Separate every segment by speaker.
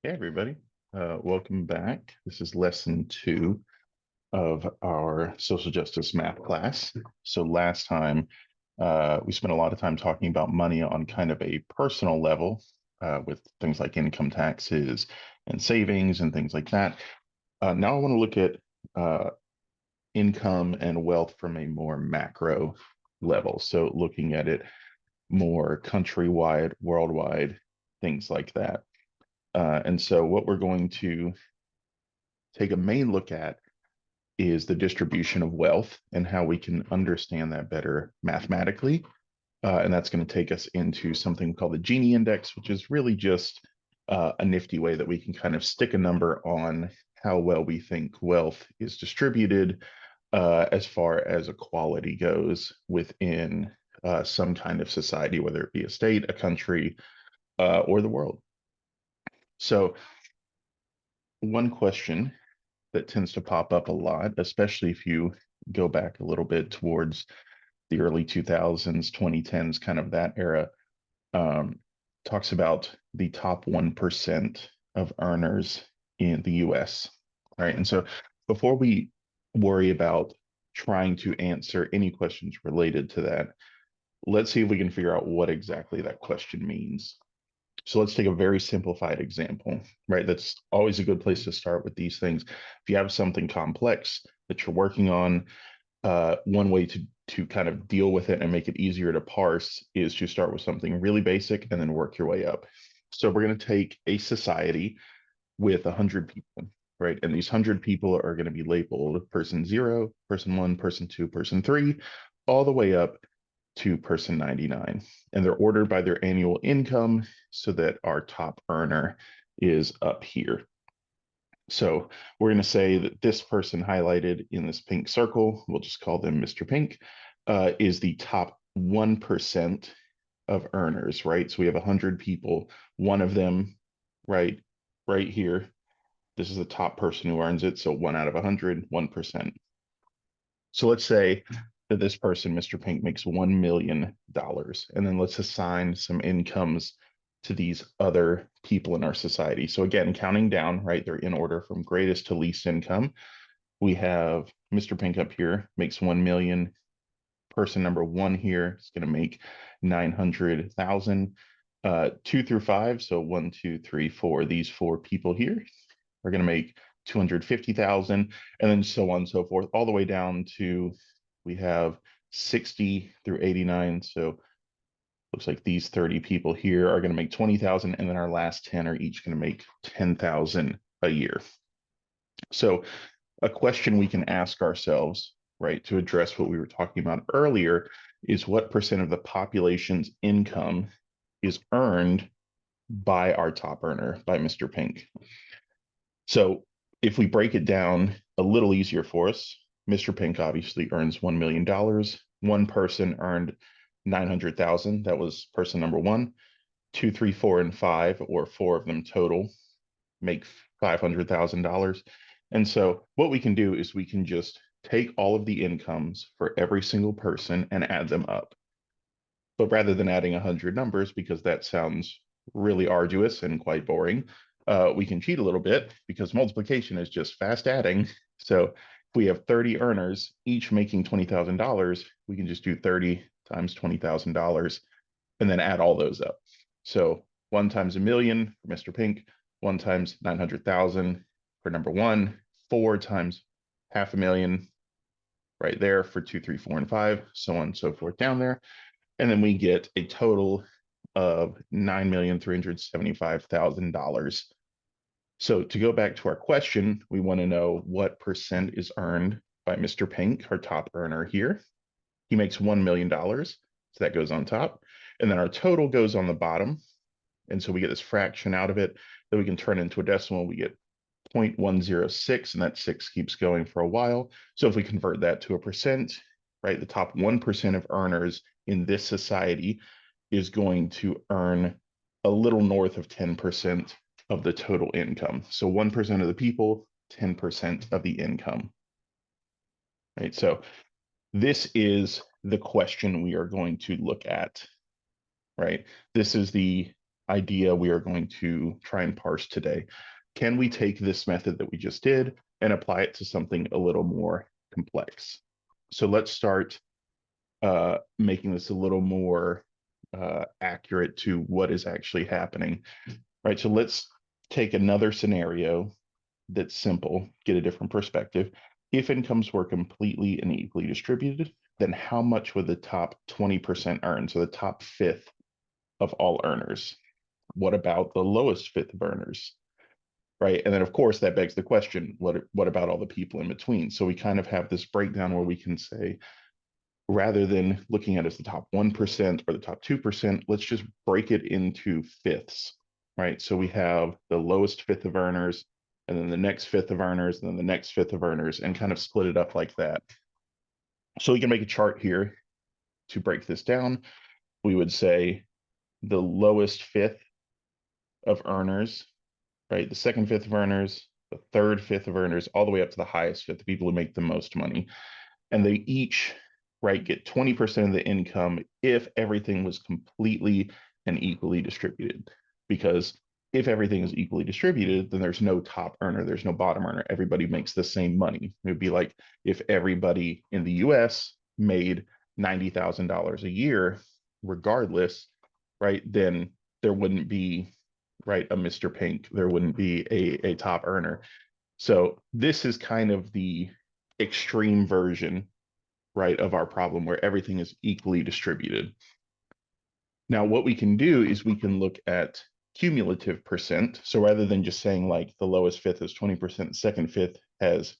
Speaker 1: Hey everybody, welcome back. This is lesson 2 of our social justice math class. So last time we spent a lot of time talking about money on kind of a personal level with things like income taxes and savings and things like that. Now I want to look at uh, income and wealth from a more macro level. So looking at it more countrywide, worldwide, things like that. And so what we're going to take a main look at is the distribution of wealth and how we can understand that better mathematically. And that's going to take us into something called the Gini index, which is really just a nifty way that we can kind of stick a number on how well we think wealth is distributed as far as equality goes within some kind of society, whether it be a state, a country, or the world. So, one question that tends to pop up a lot, especially if you go back a little bit towards the early 2000s, 2010s, kind of that era, um, talks about the top 1% of earners in the US. All right. And so before we worry about trying to answer any questions related to that, let's see if we can figure out what exactly that question means. So let's take a very simplified example, right? That's always a good place to start with these things. If you have something complex that you're working on, one way to kind of deal with it and make it easier to parse is to start with something really basic and then work your way up. So we're going to take a society with 100 people, right? And these 100 people are going to be labeled person 0, person 1, person 2, person 3, all the way up to person 99. And they're ordered by their annual income so that our top earner is up here. So we're going to say that this person highlighted in this pink circle, we'll just call them Mr. Pink, is the top 1% of earners, right? So we have 100 people, one of them, right here. This is the top person who earns it. So 1 out of 100, 1%. So let's say that this person, Mr. Pink, makes $1 million. And then let's assign some incomes to these other people in our society. So again, counting down, right? They're in order from greatest to least income. We have Mr. Pink up here makes 1 million. Person number 1 here is going to make 900,000. 2 through 5, so 1, 2, 3, 4. These 4 people here are going to make 250,000, and then so on and so forth, all the way down to we have 60 through 89. So looks like these 30 people here are going to make 20,000, and then our last 10 are each going to make 10,000 a year. So a question we can ask ourselves, right, to address what we were talking about earlier is what percent of the population's income is earned by our top earner, by Mr. Pink. So if we break it down a little easier for us, Mr. Pink obviously earns $1 million. One person earned 900,000. That was person number 1. 2, 3, 4, and 5, or 4 of them total, make $500,000. And so what we can do is we can just take all of the incomes for every single person and add them up. But rather than adding 100 numbers, because that sounds really arduous and quite boring, we can cheat a little bit because multiplication is just fast adding. So if we have 30 earners, each making $20,000, we can just do 30 times $20,000 and then add all those up. So 1 times a million for Mr. Pink, 1 times 900,000 for number 1, 4 times half a million right there for 2, 3, 4, and 5, so on and so forth down there. And then we get a total of $9,375,000. So to go back to our question, we want to know what percent is earned by Mr. Pink, our top earner here. He makes $1 million, so that goes on top. And then our total goes on the bottom. And so we get this fraction out of it that we can turn into a decimal. We get 0.106, and that 6 keeps going for a while. So if we convert that to a percent, right, the top 1% of earners in this society is going to earn a little north of 10% of the total income. So 1% of the people, 10% of the income, right? So this is the question we are going to look at, right? This is the idea we are going to try and parse today. Can we take this method that we just did and apply it to something a little more complex? So let's start making this a little more accurate to what is actually happening, right? So let's take another scenario that's simple, get a different perspective. If incomes were completely and equally distributed, then how much would the top 20% earn? So the top fifth of all earners. What about the lowest fifth of earners? Right. And then, of course, that begs the question, what about all the people in between? So we kind of have this breakdown where we can say, rather than looking at it as the top 1% or the top 2%, let's just break it into fifths, right? So we have the lowest fifth of earners, and then the next fifth of earners, and then the next fifth of earners, and kind of split it up like that. So we can make a chart here to break this down. We would say the lowest fifth of earners, right? The second fifth of earners, the third fifth of earners, all the way up to the highest fifth, the people who make the most money. And they each, right, get 20% of the income if everything was completely and equally distributed. Because if everything is equally distributed, then there's no top earner, there's no bottom earner. Everybody makes the same money. It would be like if everybody in the US made $90,000 a year, regardless, right, then there wouldn't be, right, a Mr. Pink, there wouldn't be a top earner. So this is kind of the extreme version, right, of our problem where everything is equally distributed. Now, what we can do is we can look at cumulative percent. So rather than just saying like the lowest fifth is 20%, second fifth has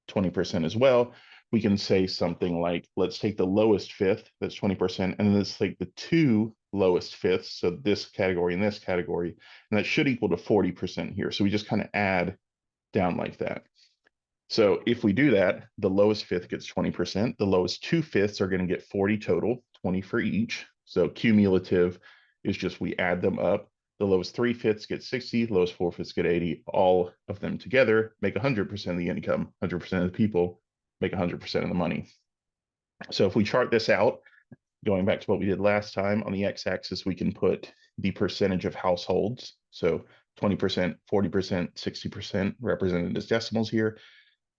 Speaker 1: 20% as well, we can say something like, let's take the lowest fifth, that's 20%, and then let's take the two lowest fifths, so this category and this category, and that should equal to 40% here. So we just kind of add down like that. So if we do that, the lowest fifth gets 20%. The lowest two fifths are going to get 40 total, 20 for each. So cumulative is just we add them up. The lowest three fifths get 60, the lowest four fifths get 80. All of them together make 100% of the income, 100% of the people make 100% of the money. So if we chart this out, going back to what we did last time, on the x-axis, we can put the percentage of households. So 20%, 40%, 60% represented as decimals here.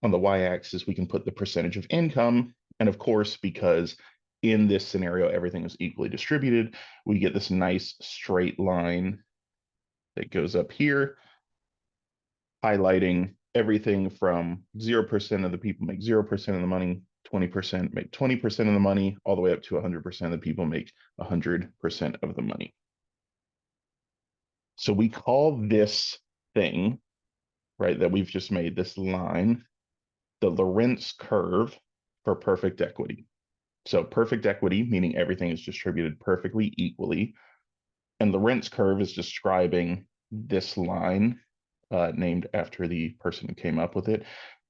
Speaker 1: On the y-axis, we can put the percentage of income. And of course, because in this scenario, everything is equally distributed, we get this nice straight line that goes up here, highlighting everything from 0% of the people make 0% of the money, 20% make 20% of the money, all the way up to 100% of the people make 100% of the money. So we call this thing, right, that we've just made, this line, the Lorentz curve for perfect equity. So perfect equity, meaning everything is distributed perfectly equally. And the Lorentz curve is describing this line named after the person who came up with it.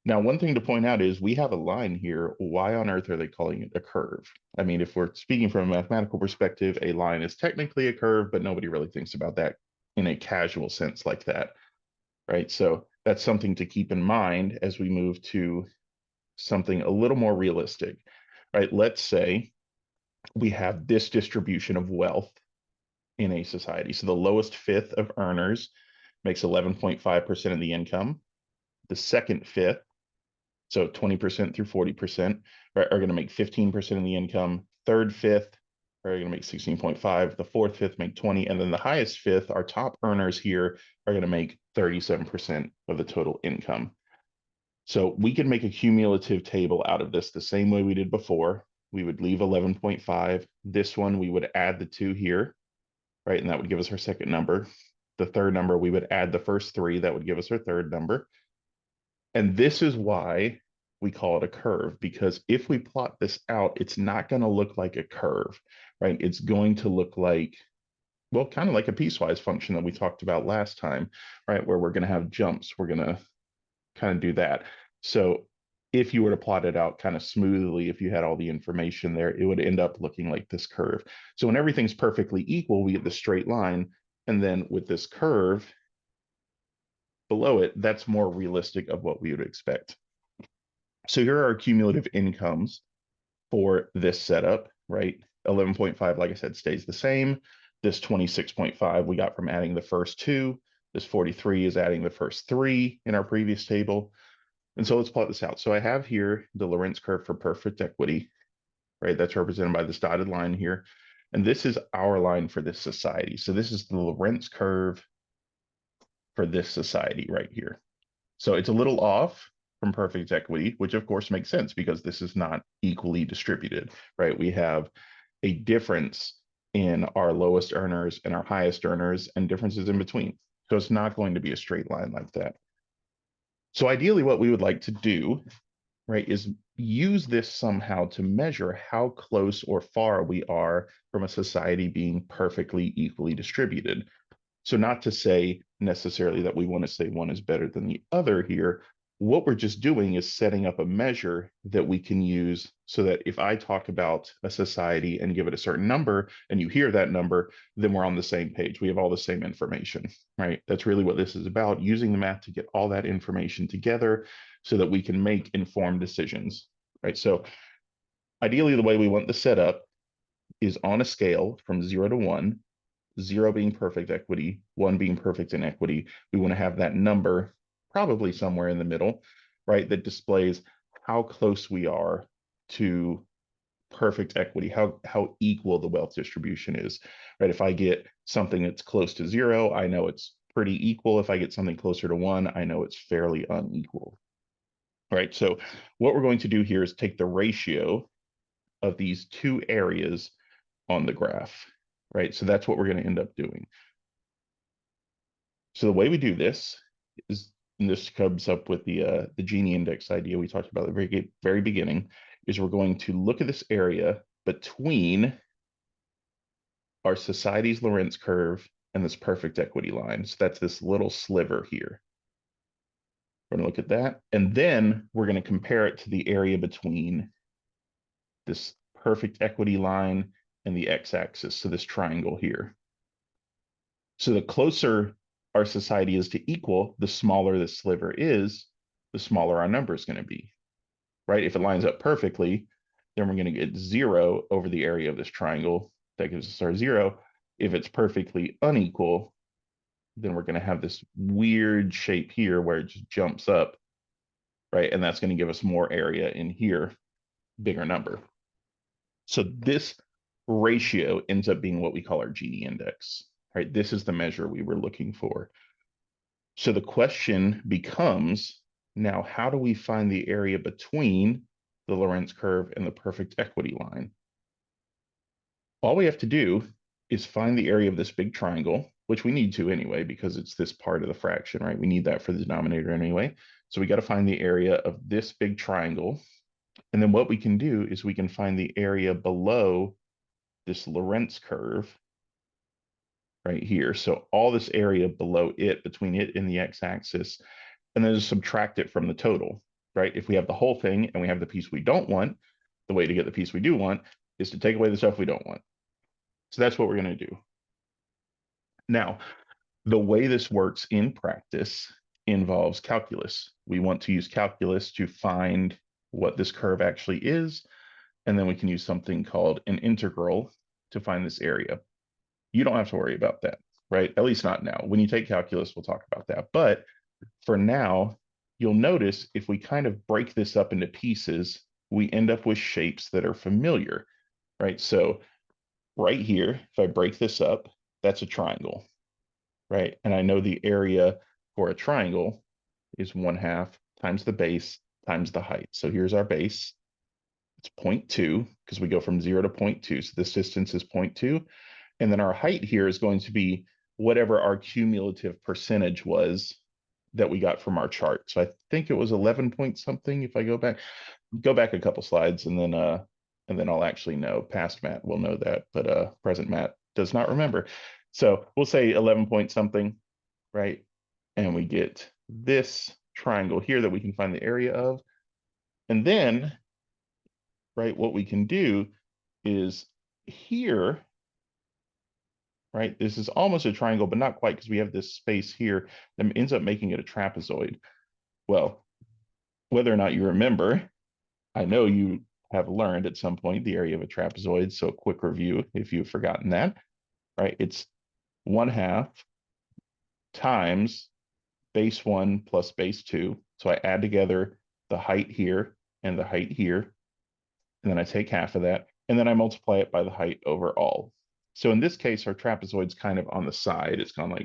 Speaker 1: Now, one thing to point out is we have a line here. Why on earth are they calling it a curve? I mean, if we're speaking from a mathematical perspective, a line is technically a curve, but nobody really thinks about that in a casual sense like that, right? So that's something to keep in mind as we move to something a little more realistic, right? Let's say we have this distribution of wealth in a society. So the lowest fifth of earners makes 11.5% of the income. The second fifth, so 20% through 40%, right, are going to make 15% of the income. Third fifth are going to make 16.5. The fourth fifth make 20. And then the highest fifth, our top earners here, are going to make 37% of the total income. So we can make a cumulative table out of this the same way we did before. We would leave 11.5. This one, we would add the 2 here, right? And that would give us our second number. The third number, we would add the first 3. That would give us our third number. And this is why we call it a curve, because if we plot this out, it's not going to look like a curve, right? It's going to look like, well, kind of like a piecewise function that we talked about last time, right? Where we're going to have jumps. We're going to kind of do that. So if you were to plot it out kind of smoothly, if you had all the information there, it would end up looking like this curve. So when everything's perfectly equal, we get the straight line. And then with this curve below it, that's more realistic of what we would expect. So here are our cumulative incomes for this setup, right? 11.5, like I said, stays the same. This 26.5 we got from adding the first two. This 43 is adding the first three in our previous table. And so let's plot this out. So I have here the Lorentz curve for perfect equity, right? That's represented by this dotted line here. And this is our line for this society. So this is the Lorentz curve for this society right here. So it's a little off from perfect equity, which of course makes sense because this is not equally distributed, right? We have a difference in our lowest earners and our highest earners and differences in between. So it's not going to be a straight line like that. So ideally what we would like to do, right, is use this somehow to measure how close or far we are from a society being perfectly equally distributed. So not to say necessarily that we want to say one is better than the other here. What we're just doing is setting up a measure that we can use so that if I talk about a society and give it a certain number and you hear that number, then we're on the same page. We have all the same information, right? That's really what this is about, using the math to get all that information together so that we can make informed decisions, right? So ideally, the way we want the setup is on a scale from 0 to 1, 0 being perfect equity, 1 being perfect inequity. We want to have that number probably somewhere in the middle, right? That displays how close we are to perfect equity, how equal the wealth distribution is, right? If I get something that's close to 0, I know it's pretty equal. If I get something closer to 1, I know it's fairly unequal, right? So what we're going to do here is take the ratio of these two areas on the graph, right? So that's what we're going to end up doing. So the way we do this is, and this comes up with the Gini index idea we talked about at the very beginning, is we're going to look at this area between our society's Lorentz curve and this perfect equity line. So that's this little sliver here. We're going to look at that, and then we're going to compare it to the area between this perfect equity line and the x-axis, so this triangle here. So the closer our society is to equal, the smaller the sliver is, the smaller our number is going to be, right? If it lines up perfectly, then we're going to get 0 over the area of this triangle. That gives us our 0. If it's perfectly unequal, then we're going to have this weird shape here where it just jumps up, right? And that's going to give us more area in here, bigger number. So this ratio ends up being what we call our Gini index, right? This is the measure we were looking for. So the question becomes, now, how do we find the area between the Lorentz curve and the perfect equity line? All we have to do is find the area of this big triangle, which we need to anyway, because it's this part of the fraction, right? We need that for the denominator anyway. So we got to find the area of this big triangle. And then what we can do is we can find the area below this Lorentz curve right here. So all this area below it, between it and the x-axis, and then just subtract it from the total, right? If we have the whole thing and we have the piece we don't want, the way to get the piece we do want is to take away the stuff we don't want. So that's what we're going to do. Now, the way this works in practice involves calculus. We want to use calculus to find what this curve actually is, and then we can use something called an integral to find this area. You don't have to worry about that, right? At least not now. When you take calculus, we'll talk about that. But for now, you'll notice if we kind of break this up into pieces, we end up with shapes that are familiar, right? So right here, if I break this up, that's a triangle, right? And I know the area for a triangle is 1/2 times the base times the height. So here's our base. It's 0.2 because we go from 0 to 0.2. So this distance is 0.2. And then our height here is going to be whatever our cumulative percentage was that we got from our chart. So I think it was 11 point something. If I go back a couple slides, and then I'll actually know. Past Matt will know that, but present Matt does not remember. So we'll say 11 point something, right? And we get this triangle here that we can find the area of. And then, right, what we can do is here, right, this is almost a triangle, but not quite, because we have this space here that ends up making it a trapezoid. Well, whether or not you remember, I know you have learned at some point the area of a trapezoid, so a quick review if you've forgotten that, right? It's 1/2 times base 1 plus base 2. So I add together the height here and the height here, and then I take half of that, and then I multiply it by the height overall. So in this case, our trapezoid's kind of on the side. It's kind of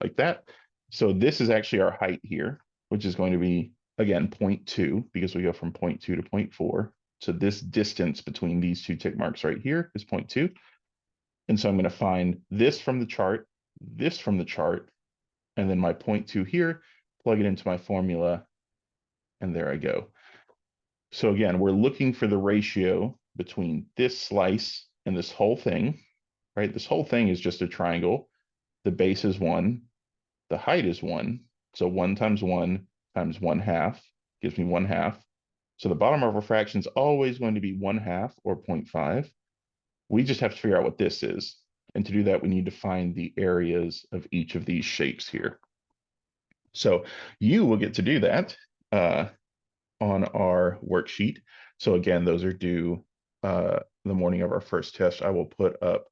Speaker 1: like that. So this is actually our height here, which is going to be, again, 0.2, because we go from 0.2 to 0.4. So this distance between these two tick marks right here is 0.2. And so I'm going to find this from the chart, this from the chart, and then my 0.2 here, plug it into my formula, and there I go. So again, we're looking for the ratio between this slice and this whole thing, right? This whole thing is just a triangle. The base is 1, the height is 1. So 1 times 1 times 1/2 gives me 1/2. So the bottom of our fraction is always going to be 1/2 or 0.5. We just have to figure out what this is. And to do that, we need to find the areas of each of these shapes here. So you will get to do that on our worksheet. So again, those are due the morning of our first test. I will put up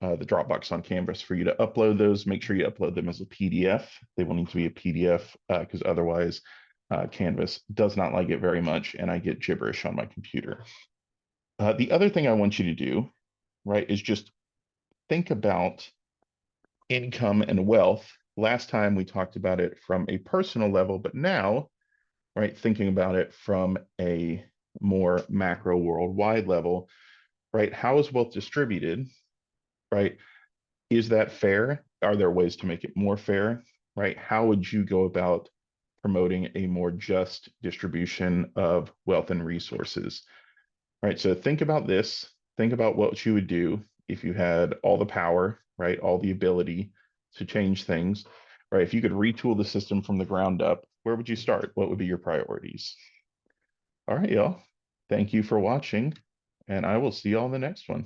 Speaker 1: the Dropbox on Canvas for you to upload those. Make sure you upload them as a PDF. They will need to be a PDF because otherwise Canvas does not like it very much and I get gibberish on my computer. The other thing I want you to do, right, is just think about income and wealth. Last time we talked about it from a personal level, but now, right, thinking about it from a more macro worldwide level, right? How is wealth distributed, right? Is that fair? Are there ways to make it more fair, right? How would you go about promoting a more just distribution of wealth and resources, right? So think about this. Think about what you would do if you had all the power, right? All the ability to change things, right? If you could retool the system from the ground up, where would you start? What would be your priorities? All right, y'all. Thank you for watching, and I will see y'all in the next one.